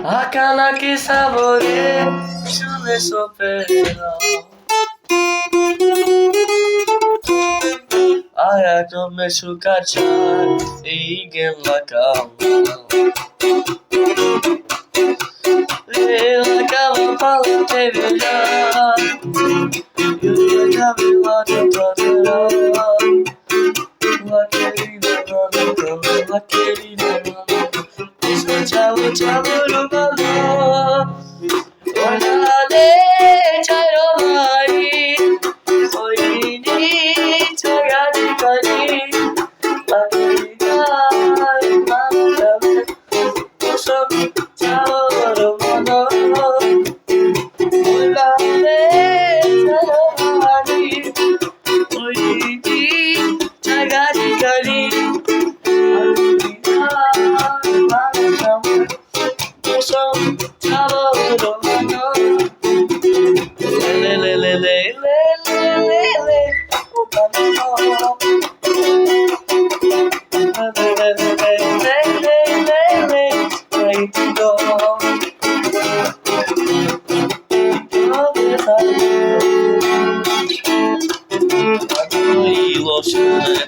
Aquela que saboreia, chame sopera. Aia come sucacciar e la cama. La cama pala te veja. Eu la cama te traterá. La querida mano, la querida mano. Ciao, ciao, rumalo. Olhale, charo mari. Oini, chagadi kali. Lakita, maname. Osam, ciao, rumalo. Olhale, charo mari. Oini, chagadi kali. Ilusione